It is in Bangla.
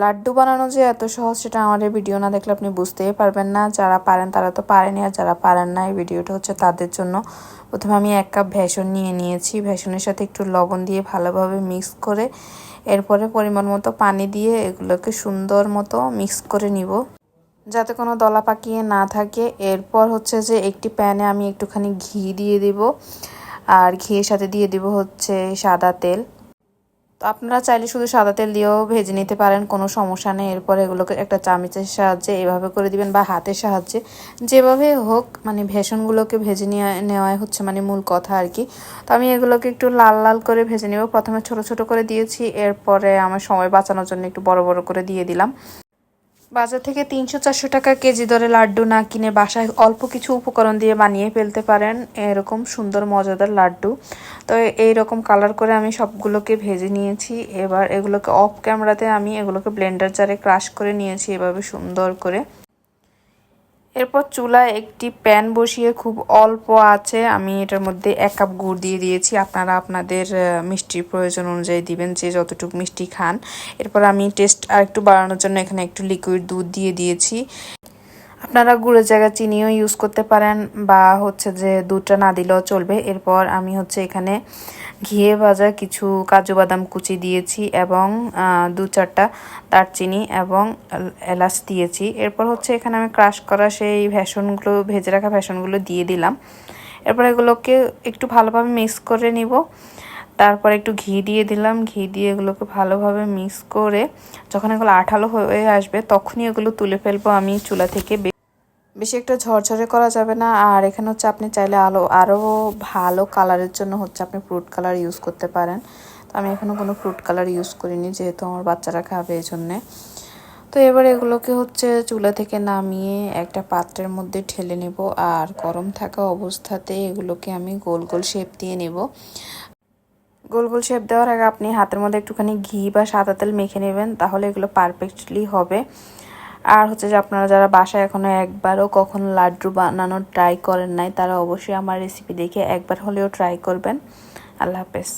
লাড্ডু বানানো যে এত সহজ সেটা আমাদের ভিডিও না দেখলে আপনি বুঝতেই পারবেন না। যারা পারেন তারা তো পারেনি, আর যারা পারেন না এই ভিডিওটা হচ্ছে তাদের জন্য। প্রথমে আমি 1 কাপ বেসন নিয়ে নিয়েছি। বেসনের সাথে একটু লবণ দিয়ে ভালোভাবে মিক্স করে এরপরে পরিমাণ মতো পানি দিয়ে এগুলোকে সুন্দর মতো মিক্স করে নিব, যাতে কোনো দলা পাকিয়ে না থাকে। এরপর হচ্ছে যে একটি প্যানে আমি একটুখানি ঘি দিয়ে দিব, আর ঘিয়ের সাথে দিয়ে দিব হচ্ছে সাদা তেল। তো আপনারা চাইলে শুধু সাদা তেল দিয়েও ভেজে নিতে পারেন, কোনো সমস্যা নেই। এরপর এগুলোকে একটা চামচের সাহায্যে এভাবে করে দিবেন বা হাতের সাহায্যে, যেভাবে হোক মানে বেসনগুলোকে ভেজে নেওয়াই হচ্ছে মানে মূল কথা আর কি। তো আমি এগুলোকে একটু লাল লাল করে ভেজে নেব। প্রথমে ছোট ছোট করে দিয়েছি, এরপরে আমার সময় বাঁচানোর জন্য একটু বড় বড় করে দিয়ে দিলাম। বাজার থেকে 300-400 টাকা কেজি দরে লাড্ডু না কিনে বাসায় অল্প কিছু উপকরণ দিয়ে বানিয়ে ফেলতে পারেন এরকম সুন্দর মজাদার লাড্ডু। তো এইরকম কালার করে আমি সবগুলোকে ভেজে নিয়েছি। এবার এগুলোকে অফ ক্যামেরাতে আমি এগুলোকে ব্লেন্ডার জারে ক্রাশ করে নিয়েছি এভাবে সুন্দর করে। এরপর চুলায় একটি প্যান বসিয়ে খুব অল্প আছে আমি এটার মধ্যে 1 কাপ গুড় দিয়ে দিয়েছি। আপনারা আপনাদের মিষ্টির প্রয়োজন অনুযায়ী দিবেন, যে যতটুকু মিষ্টি খান। এরপর আমি টেস্ট আর একটু বাড়ানোর জন্য এখানে একটু লিকুইড দুধ দিয়ে দিয়েছি। আপনারা গুড়ের জায়গায় চিনিও ইউজ করতে পারেন, বা হচ্ছে যে দুধটা না দিলেও চলবে। এরপর আমি হচ্ছে এখানে ঘিয়ে ভাজা কিছু কাজু বাদাম কুচি দিয়েছি এবং 2-4টা দারচিনি এবং এলাচ দিয়েছি। এরপর হচ্ছে এখানে আমি ক্রাশ করা সেই বেসনগুলো, ভেজে রাখা বেসনগুলো দিয়ে দিলাম। এরপর এগুলোকে একটু ভালোভাবে মিক্স করে নিব। তারপর একটু ঘি দিয়ে দিলাম, ঘি দিয়ে এগুলোকে ভালোভাবে মিক্স করে যখন এগুলো আঠালো হয়ে আসবে তখনই এগুলো তুলে ফেলবো আমি চুলা থেকে। বেশি একটা ঝরঝরে করা যাবে না। আর এখানে হচ্ছে আপনি চাইলে আরও ভালো কালারের জন্য হচ্ছে আপনি ফ্রুট কালার ইউজ করতে পারেন। তো আমি এখনও কোনো ফ্রুট কালার ইউজ করিনি, যেহেতু আমার বাচ্চারা খাবে এই জন্যে। তো এবার এগুলোকে হচ্ছে চুলা থেকে নামিয়ে একটা পাত্রের মধ্যে ঢেলে নেব, আর গরম থাকা অবস্থাতে এগুলোকে আমি গোল গোল শেপ দিয়ে নেব। গোল গোল শেপ দেওয়ার আগে আপনি হাতের মধ্যে একটুখানি ঘি বা সাদা তেল মেখে নেবেন, তাহলে এগুলো পারফেক্টলি হবে। আর হচ্ছে যে আপনারা যারা বাসায় এখনও একবারও কখনো লাড্ডু বানানোর ট্রাই করেন নাই, তারা অবশ্যই আমার রেসিপি দেখে একবার হলেও ট্রাই করবেন। আল্লাহ হাফেজ।